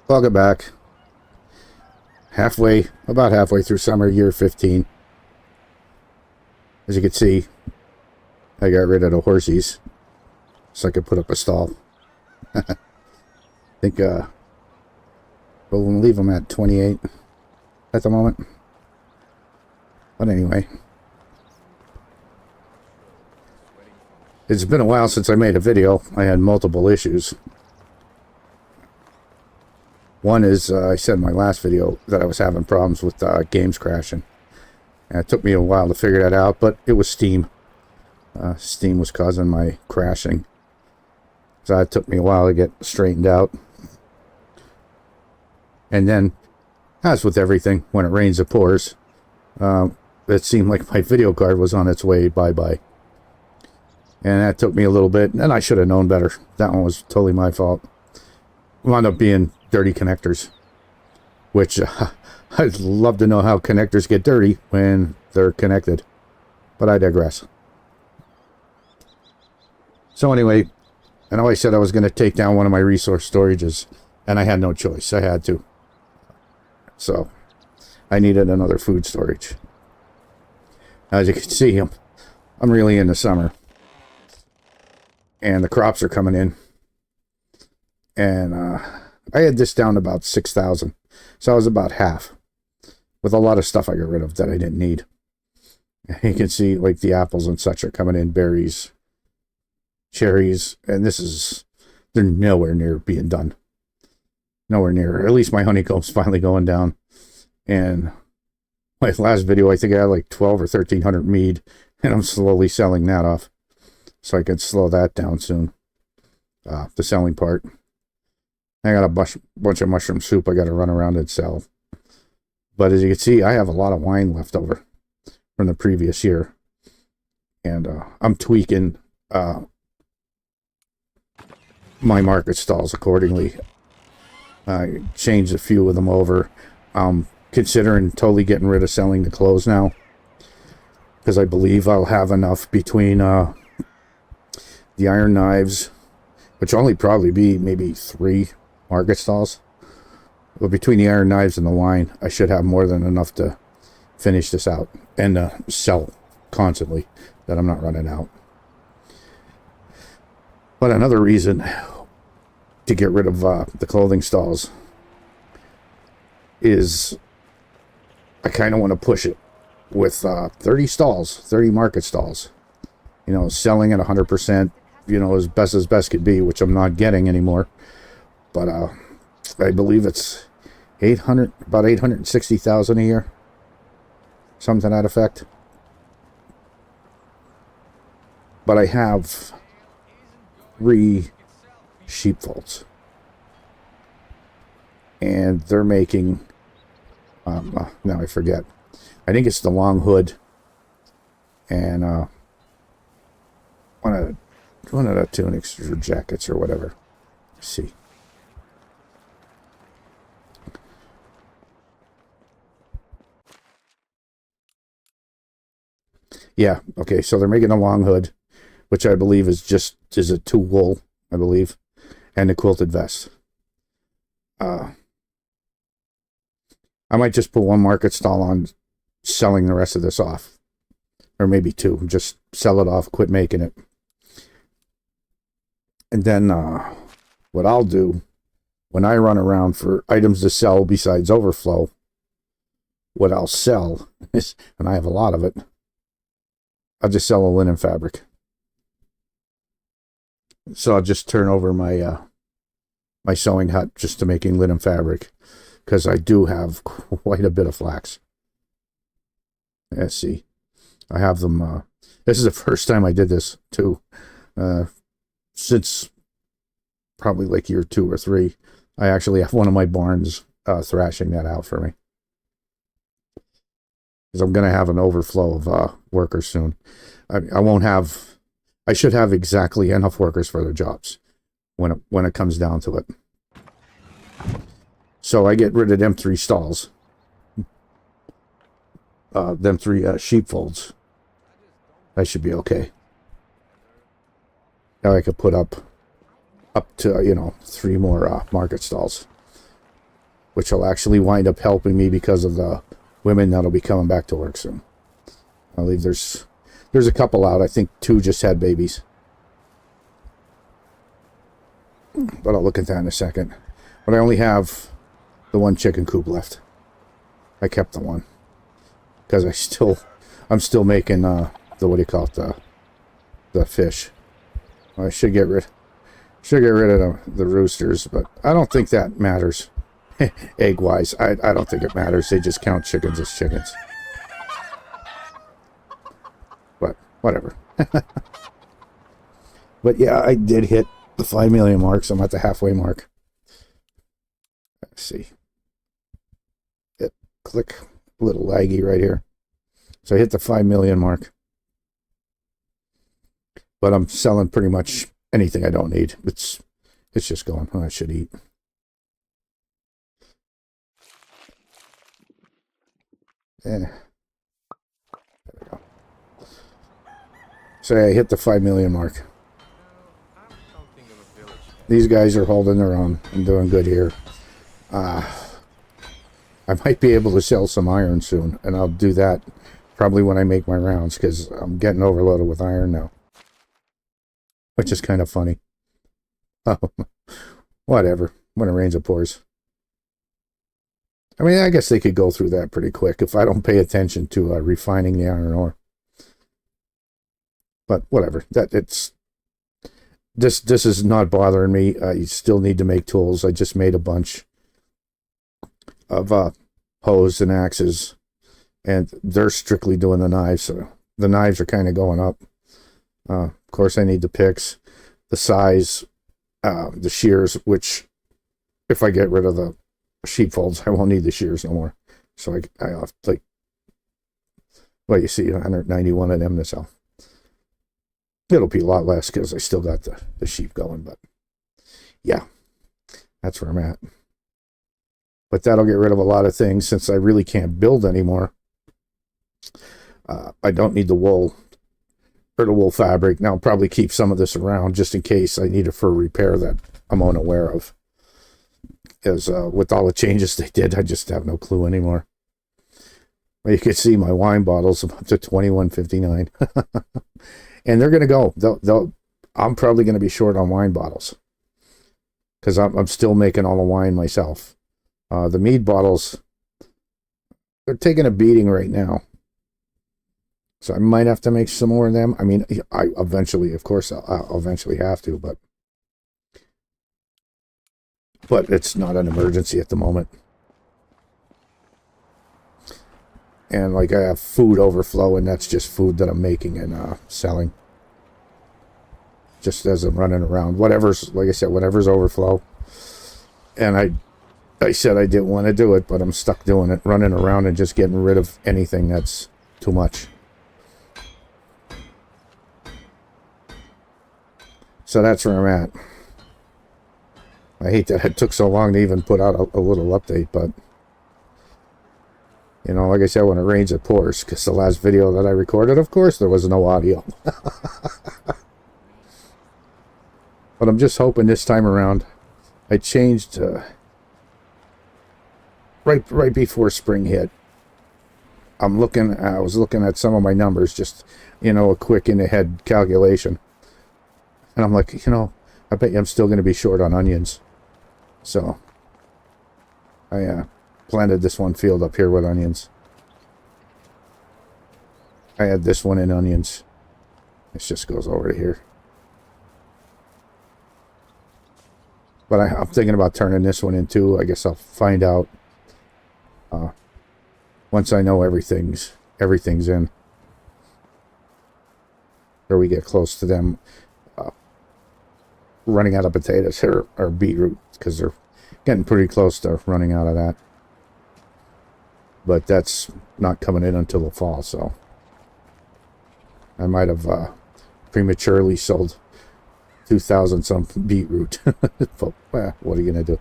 Welcome back. About halfway through summer, year 15. As you can see, I got rid of the horsies so I could put up a stall. I think, we'll leave them at 28 at the moment. But anyway, it's been a while since I made a video. I had multiple issues. One is, I said in my last video that I was having problems with games crashing. And it took me a while to figure that out, but it was Steam. Steam was causing my crashing. So it took me a while to get straightened out. And then, as with everything, when it rains it pours. It seemed like my video card was on its way bye-bye. And that took me a little bit, and I should have known better. That one was totally my fault. Wound up being dirty connectors, which I'd love to know how connectors get dirty when they're connected, but I digress. So anyway, I know I said I was going to take down one of my resource storages, and I had no choice. I had to. So I needed another food storage. As you can see, I'm really in the summer, and the crops are coming in. And I had this down to about 6,000. So I was about half. With a lot of stuff I got rid of that I didn't need. You can see like the apples and such are coming in. Berries. Cherries. And they're nowhere near being done. Nowhere near. At least my honeycomb's finally going down. And my last video, I think I had like 12 or 1,300 mead. And I'm slowly selling that off. So I can slow that down soon. The selling part. I got a bunch of mushroom soup I got to run around and sell. But as you can see, I have a lot of wine left over from the previous year. And I'm tweaking my market stalls accordingly. I changed a few of them over. Considering totally getting rid of selling the clothes now. Because I believe I'll have enough between the iron knives, which will only probably be maybe 3 market stalls. But between the iron knives and the wine, I should have more than enough to finish this out and sell constantly, that I'm not running out. But another reason to get rid of the clothing stalls is I kind of want to push it with 30 stalls, 30 market stalls. You know, selling at 100%, you know, as best could be, which I'm not getting anymore. But I believe it's about 860,000 a year. Something to that effect. But I have 3 sheepfolds. And they're making, now I forget. I think it's the long hood. And one of the tunics or jackets or whatever. Let's see. Yeah, okay, so they're making a long hood, which I believe is a 2 wool, I believe, and a quilted vest. I might just put 1 market stall on selling the rest of this off. Or maybe 2, just sell it off, quit making it. And then what I'll do when I run around for items to sell besides overflow, what I'll sell is, and I have a lot of it, I'll just sell a linen fabric. So I'll just turn over my my sewing hut just to making linen fabric, because I do have quite a bit of flax. Let's see. I have them, this is the first time I did this too. Since probably like year 2 or 3, I actually have one of my barns thrashing that out for me. Because I'm going to have an overflow of workers soon. I should have exactly enough workers for their jobs when it comes down to it. So I get rid of them 3 stalls. Them 3 sheepfolds. That should be okay. Now I could put up to, 3 more market stalls. which will actually wind up helping me because of the women that'll be coming back to work soon. I believe there's a couple out. I think 2 just had babies. But I'll look at that in a second. But I only have the 1 chicken coop left. I kept the 1 because I'm still making the what do you call it, the fish. I should get rid of the roosters, but I don't think that matters. Egg wise, I don't think it matters. They just count chickens as chickens. But whatever. But yeah, I did hit the 5 million mark, so I'm at the halfway mark. Let's see. Click, a little laggy right here. So I hit the 5 million mark. But I'm selling pretty much anything I don't need. It's just going, oh, I should eat. There we go. So I hit the 5 million mark. These guys are holding their own and doing good here. I might be able to sell some iron soon, and I'll do that probably when I make my rounds, because I'm getting overloaded with iron now. Which is kind of funny. Whatever. When it rains, it pours. I mean, I guess they could go through that pretty quick if I don't pay attention to refining the iron ore. But whatever. This is not bothering me. I still need to make tools. I just made a bunch of hoes and axes, and they're strictly doing the knives. So the knives are kind of going up. Of course, I need the picks, the size, the shears, which if I get rid of the sheepfolds, I won't need the shears no more. So I have like, well, you see 191 of them to sell. It'll be a lot less because I still got the sheep going, but yeah, that's where I'm at. But that'll get rid of a lot of things since I really can't build anymore. I don't need the wool or the wool fabric. Now I'll probably keep some of this around just in case I need it for a repair that I'm unaware of. Because with all the changes they did, I just have no clue anymore. Well, you can see my wine bottles up to $21.59. And they're going to go. I'm probably going to be short on wine bottles. Because I'm still making all the wine myself. The mead bottles, they're taking a beating right now. So I might have to make some more of them. I mean, I eventually, of course, I'll eventually have to, but it's not an emergency at the moment. And like I have food overflow, and that's just food that I'm making and selling. Just as I'm running around. Whatever's, like I said, whatever's overflow. And I said I didn't want to do it, but I'm stuck doing it. Running around and just getting rid of anything that's too much. So that's where I'm at. I hate that it took so long to even put out a little update, but you know, like I said, when it rains, it pours. Because the last video that I recorded, of course, there was no audio. But I'm just hoping this time around, I changed right before spring hit. I was looking at some of my numbers, just, you know, a quick in the head calculation. And I'm like, you know, I bet you I'm still going to be short on onions. So I planted this one field up here with onions. I had this one in onions. This just goes over to here. But I'm thinking about turning this one into, I guess I'll find out once I know everything's in. Or we get close to them running out of potatoes or beetroot, because they're getting pretty close to running out of that. But that's not coming in until the fall, so I might have prematurely sold 2,000 some beetroot. But, well, what are you going to do?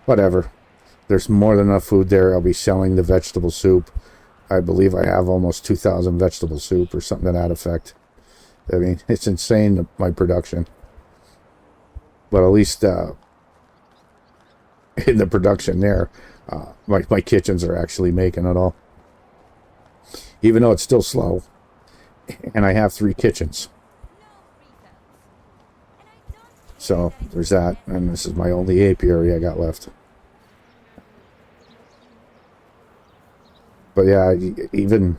Whatever. There's more than enough food there. I'll be selling the vegetable soup. I believe I have almost 2,000 vegetable soup or something to that effect. I mean, it's insane, my production. But at least in the production there. My kitchens are actually making it all. Even though it's still slow. And I have 3 kitchens. So there's that. And this is my only apiary I got left. But yeah, even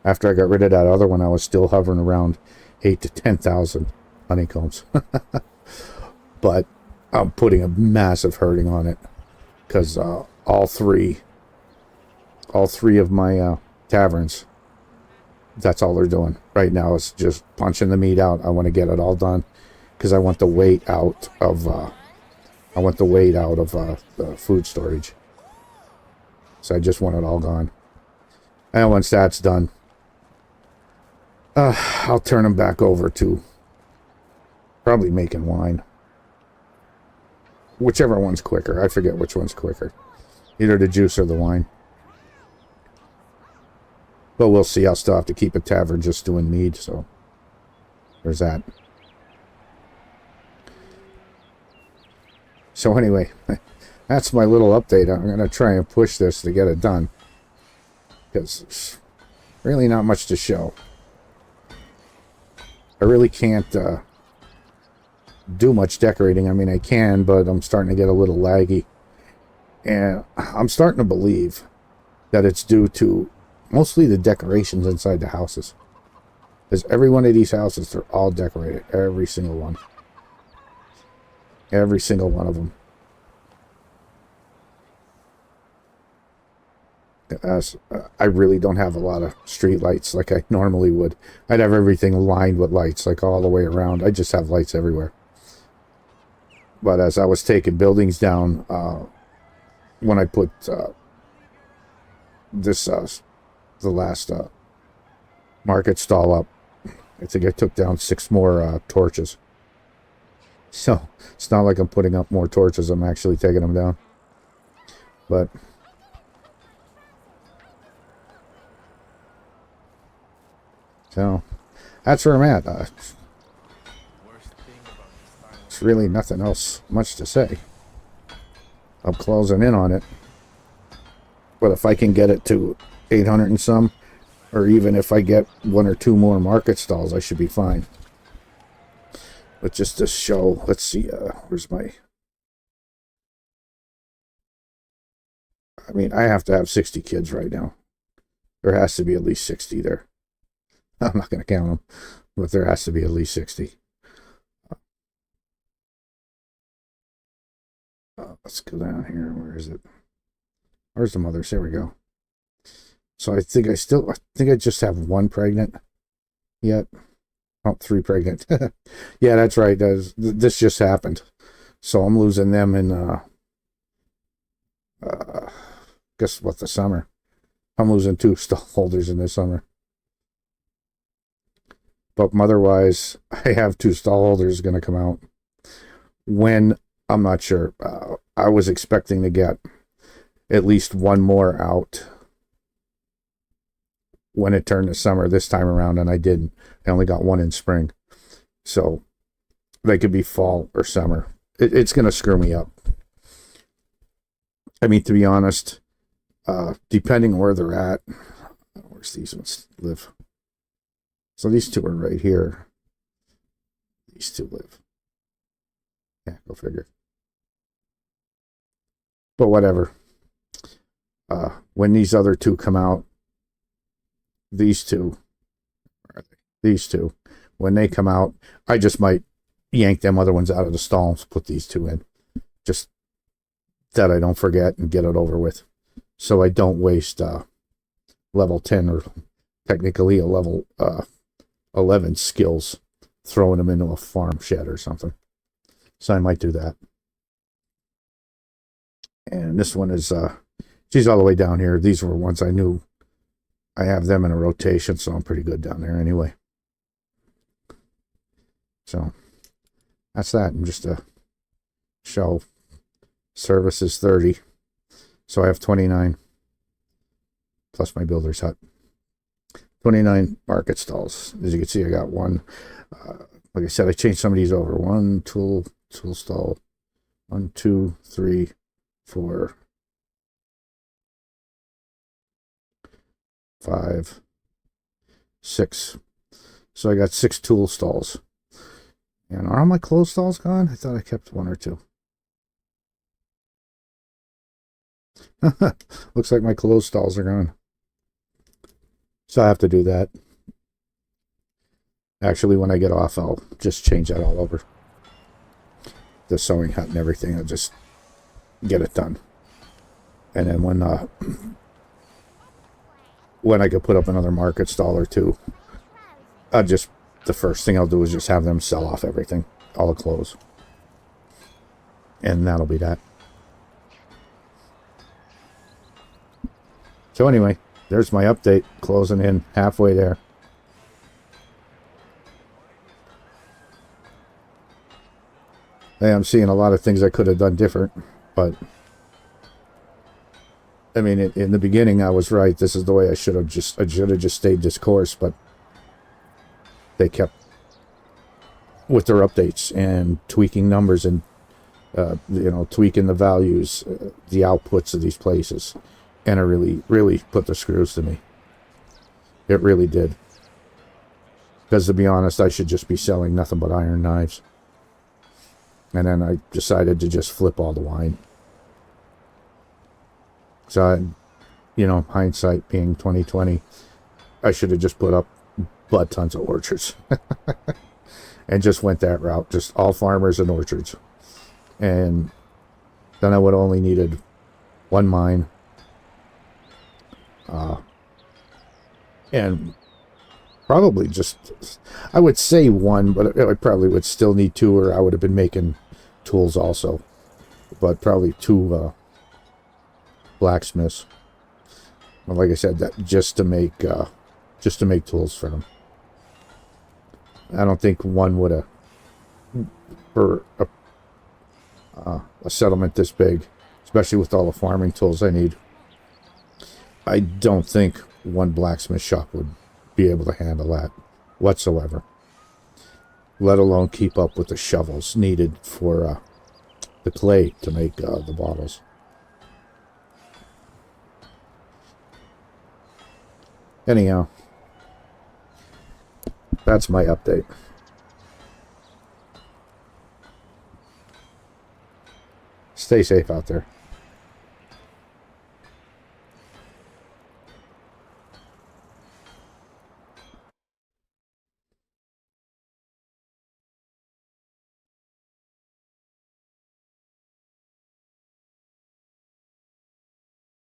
after I got rid of that other one, I was still hovering around 8 to 10,000 honeycombs. But I'm putting a massive herding on it. Because all three of my taverns, that's all they're doing right now is just punching the meat out. I want to get it all done because I want the weight out of the food storage. So I just want it all gone. And once that's done, I'll turn them back over to probably making wine. Whichever one's quicker. I forget which one's quicker. Either the juice or the wine. But we'll see. I'll still have to keep a tavern just doing mead, so there's that. So anyway, that's my little update. I'm going to try and push this to get it done. Because there's really not much to show. I really can't do much decorating. I mean, I can, but I'm starting to get a little laggy. And I'm starting to believe that it's due to mostly the decorations inside the houses. Because every one of these houses, they're all decorated. Every single one. Every single one of them. I really don't have a lot of street lights like I normally would. I'd have everything lined with lights, like all the way around. I just have lights everywhere. But as I was taking buildings down, when I put the last market stall up, I think I took down 6 more torches. So it's not like I'm putting up more torches. I'm actually taking them down. But so that's where I'm at. It's really nothing else much to say. I'm closing in on it. But if I can get it to 800 and some, or even if I get 1 or 2 more market stalls, I should be fine. But just to show, let's see, where's my... I mean, I have to have 60 kids right now. There has to be at least 60 there. I'm not going to count them, but there has to be at least 60. Let's go down here. Where is it? Where's the mothers? Here we go. So I think I just have 1 pregnant yet. Oh, 3 pregnant. Yeah, that's right. This just happened. So I'm losing them in, guess what, the summer. I'm losing 2 stall holders in the summer. But mother-wise, I have 2 stall holders going to come out. When, I'm not sure. I was expecting to get at least 1 more out when it turned to summer this time around, and I didn't. I only got 1 in spring. So they could be fall or summer. It's going to screw me up. I mean, to be honest, depending where they're at, where's these ones live? So these 2 are right here. These 2 live. Yeah, go figure. But whatever. When these other 2 come out, these 2, where are they? These 2, when they come out, I just might yank them other ones out of the stalls, put these 2 in. Just that I don't forget and get it over with. So I don't waste level 10 or technically a level 11 skills throwing them into a farm shed or something. So I might do that. And this one is, she's all the way down here. These were ones I knew. I have them in a rotation, so I'm pretty good down there anyway. So that's that. And just a show. Service is 30. So I have 29. Plus my builder's hut. 29 market stalls. As you can see, I got 1. Like I said, I changed some of these over. 1 tool stall. 1, 2, 3, 4, 5, 6. So I got 6 tool stalls. And are all my clothes stalls gone? I thought I kept 1 or 2. Looks like my clothes stalls are gone. So I have to do that. Actually, when I get off, I'll just change that all over. The sewing hut and everything, I'll just get it done. And then when I could put up another market stall or 2, the first thing I'll do is just have them sell off everything, all the clothes. And that'll be that. So anyway, there's my update, closing in halfway there. I am seeing a lot of things I could have done different, but I mean, in the beginning, I was right. This is the way I should have just stayed this course, but they kept with their updates and tweaking numbers and tweaking the values, the outputs of these places, and it really put the screws to me. It really did. Because to be honest, I should just be selling nothing but iron knives. And then I decided to just flip all the wine. So, hindsight being 2020, I should have just put up butt tons of orchards. And just went that route. Just all farmers and orchards. And then I would have only needed 1 mine. And probably just, I would say 1, but I probably would still need 2, or I would have been making tools also. But probably 2 blacksmiths. Well, like I said, that just to make tools for them. I don't think 1 would have, for a settlement this big, especially with all the farming tools I need. I don't think 1 blacksmith shop would be able to handle that whatsoever, let alone keep up with the shovels needed for the clay to make the bottles. Anyhow, that's my update. Stay safe out there.